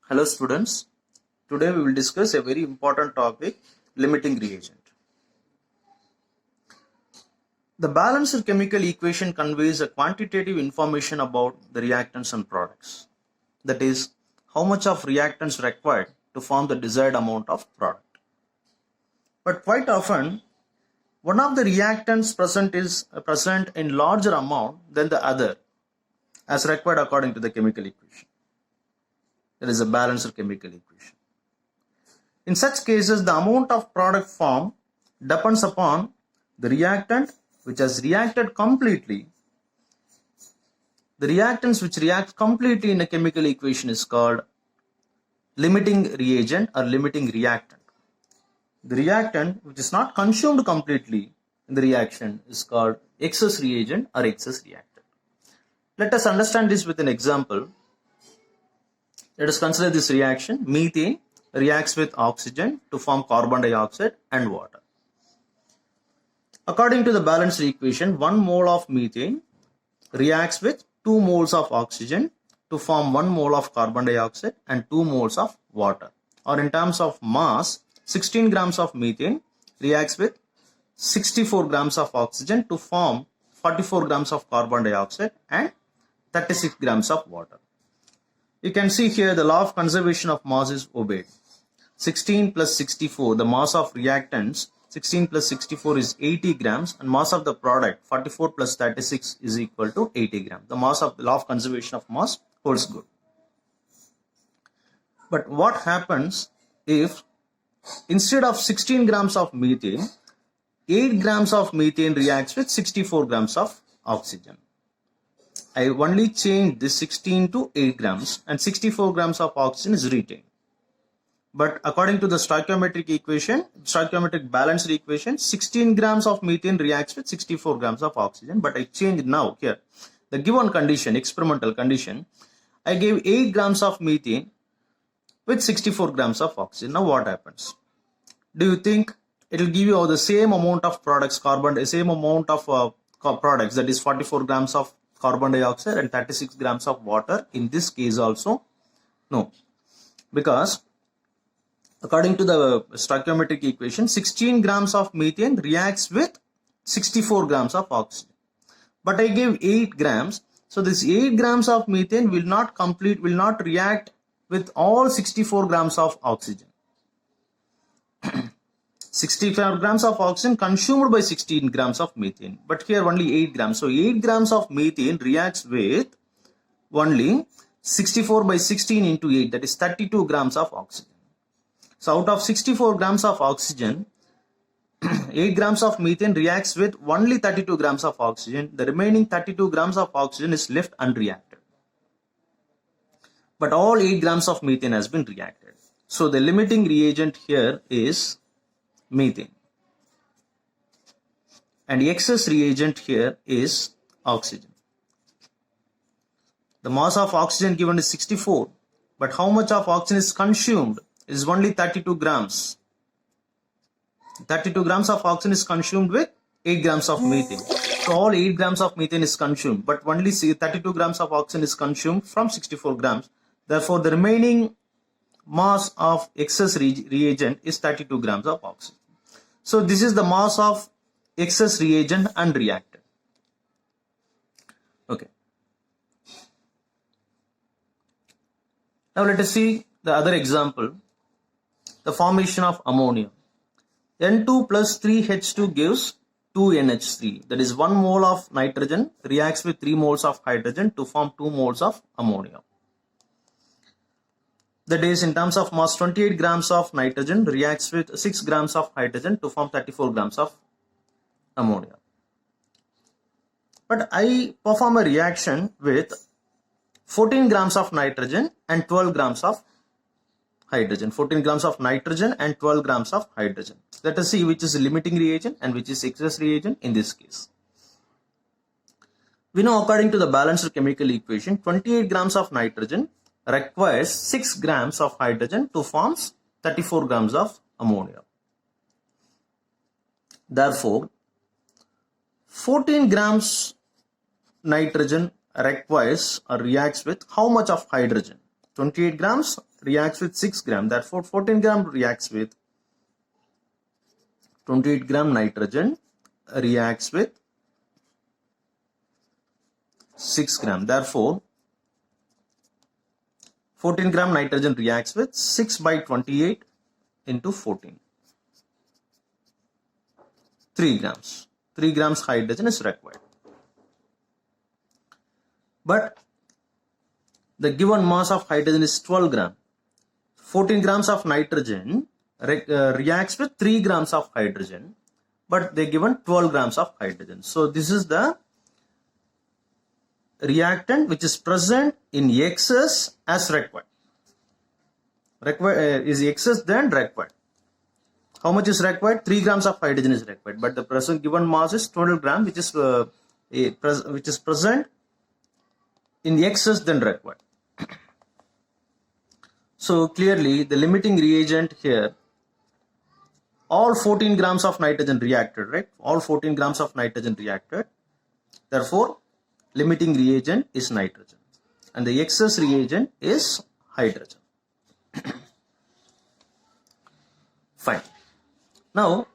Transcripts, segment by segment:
Hello students, today we will discuss a very important topic, limiting reagent. The balanced chemical equation conveys a quantitative information about the reactants and products. That is, how much of reactants required to form the desired amount of product. But quite often, one of the reactants present is present in larger amount than the other as required according to the chemical equation. There is a balanced chemical equation. In such cases, the amount of product formed depends upon the reactant which has reacted completely. The reactants which react completely in a chemical equation is called limiting reagent or limiting reactant. The reactant which is not consumed completely in the reaction is called excess reagent or excess reactant. Let us understand this with an example. Let us consider this reaction. Methane reacts with oxygen to form carbon dioxide and water. According to the balanced equation, 1 mole of methane reacts with 2 moles of oxygen to form 1 mole of carbon dioxide and 2 moles of water. Or in terms of mass, 16 grams of methane reacts with 64 grams of oxygen to form 44 grams of carbon dioxide and 36 grams of water. You can see here the law of conservation of mass is obeyed. 16 plus 64, the mass of reactants, 16 plus 64 is 80 grams, and mass of the product, 44 plus 36 is equal to 80 grams. The mass of the law of conservation of mass holds good. But what happens if instead of 16 grams of methane, 8 grams of methane reacts with 64 grams of oxygen? I only change this 16 to 8 grams and 64 grams of oxygen is retained. But according to the stoichiometric equation, stoichiometric balanced equation, 16 grams of methane reacts with 64 grams of oxygen. But I change now here. The given condition, experimental condition, I gave 8 grams of methane with 64 grams of oxygen. Now what happens? Do you think it will give you the same amount of products, the same amount of products, that is 44 grams of carbon dioxide and 36 grams of water in this case also? No. Because according to the stoichiometric equation, 16 grams of methane reacts with 64 grams of oxygen. But I gave 8 grams. So this 8 grams of methane will not react with all 64 grams of oxygen. 65 grams of oxygen consumed by 16 grams of methane. But here only 8 grams. So 8 grams of methane reacts with only 64 by 16 into 8. That is 32 grams of oxygen. So out of 64 grams of oxygen, 8 grams of methane reacts with only 32 grams of oxygen. The remaining 32 grams of oxygen is left unreacted. But all 8 grams of methane has been reacted. So the limiting reagent here is methane. And the excess reagent here is oxygen. The mass of oxygen given is 64. But how much of oxygen is consumed? Is only 32 grams. 32 grams of oxygen is consumed with 8 grams of methane. So all 8 grams of methane is consumed, but only 32 grams of oxygen is consumed from 64 grams. Therefore, the remaining mass of excess reagent is 32 grams of oxygen. So this is the mass of excess reagent unreacted. Okay. Now let us see the other example. The formation of ammonia. N2 plus 3H2 gives 2NH3. That is 1 mole of nitrogen reacts with 3 moles of hydrogen to form 2 moles of ammonia. That is, in terms of mass, 28 grams of nitrogen reacts with 6 grams of hydrogen to form 34 grams of ammonia. But I perform a reaction with 14 grams of nitrogen and 12 grams of hydrogen. 14 grams of nitrogen and 12 grams of hydrogen. Let us see which is limiting reagent and which is excess reagent in this case. We know according to the balanced chemical equation, 28 grams of nitrogen requires 6 grams of hydrogen to form 34 grams of ammonia. Therefore, 14 grams nitrogen requires or reacts with how much of hydrogen? 28 grams reacts with 6 gram. Therefore, 14 gram reacts with 28 gram nitrogen reacts with 6 gram. Therefore, 14 gram nitrogen reacts with 6 by 28 into 14. 3 grams. 3 grams hydrogen is required. But the given mass of hydrogen is 12 gram. 14 grams of nitrogen reacts with 3 grams of hydrogen, but they given 12 grams of hydrogen. So this is the reactant which is present in excess as required. Is excess than required. How much is required? 3 grams of hydrogen is required, but the present given mass is 12 gram, which is present in excess than required. So clearly the limiting reagent here, all 14 grams of nitrogen reacted, right? All 14 grams of nitrogen reacted. Therefore, limiting reagent is nitrogen and the excess reagent is hydrogen. Fine. Now,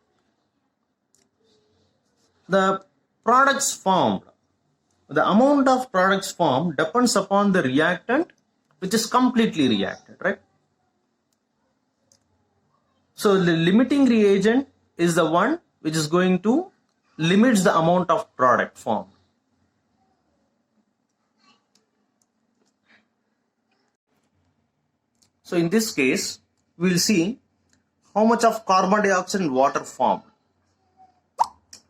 the products formed, the amount of products formed depends upon the reactant which is completely reacted, right? So the limiting reagent is the one which is going to limit the amount of product formed. So in this case, we will see how much of carbon dioxide and water formed.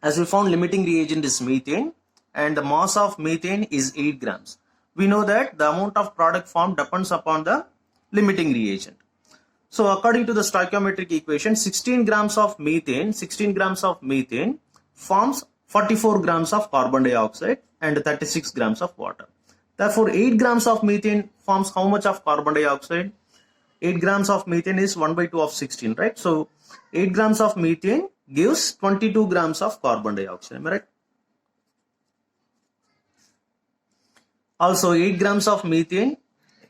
As we found, limiting reagent is methane and the mass of methane is 8 grams. We know that the amount of product formed depends upon the limiting reagent. So according to the stoichiometric equation, 16 grams of methane forms 44 grams of carbon dioxide and 36 grams of water. Therefore, 8 grams of methane forms how much of carbon dioxide? 8 grams of methane is 1 by 2 of 16, right? So 8 grams of methane gives 22 grams of carbon dioxide, am I right? Also 8 grams of methane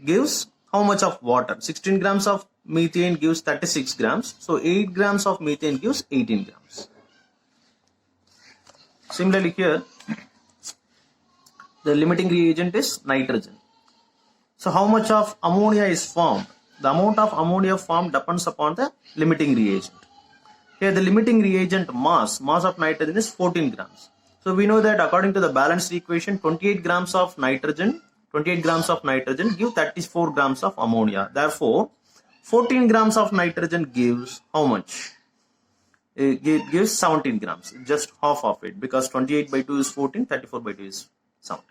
gives how much of water? 16 grams of methane gives 36 grams. So 8 grams of methane gives 18 grams. Similarly here, the limiting reagent is nitrogen. So how much of ammonia is formed? The amount of ammonia formed depends upon the limiting reagent. Here the limiting reagent mass of nitrogen is 14 grams. So we know that according to the balanced equation, 28 grams of nitrogen give 34 grams of ammonia. Therefore, 14 grams of nitrogen gives how much? It gives 17 grams, just half of it, because 28 by 2 is 14, 34 by 2 is 17.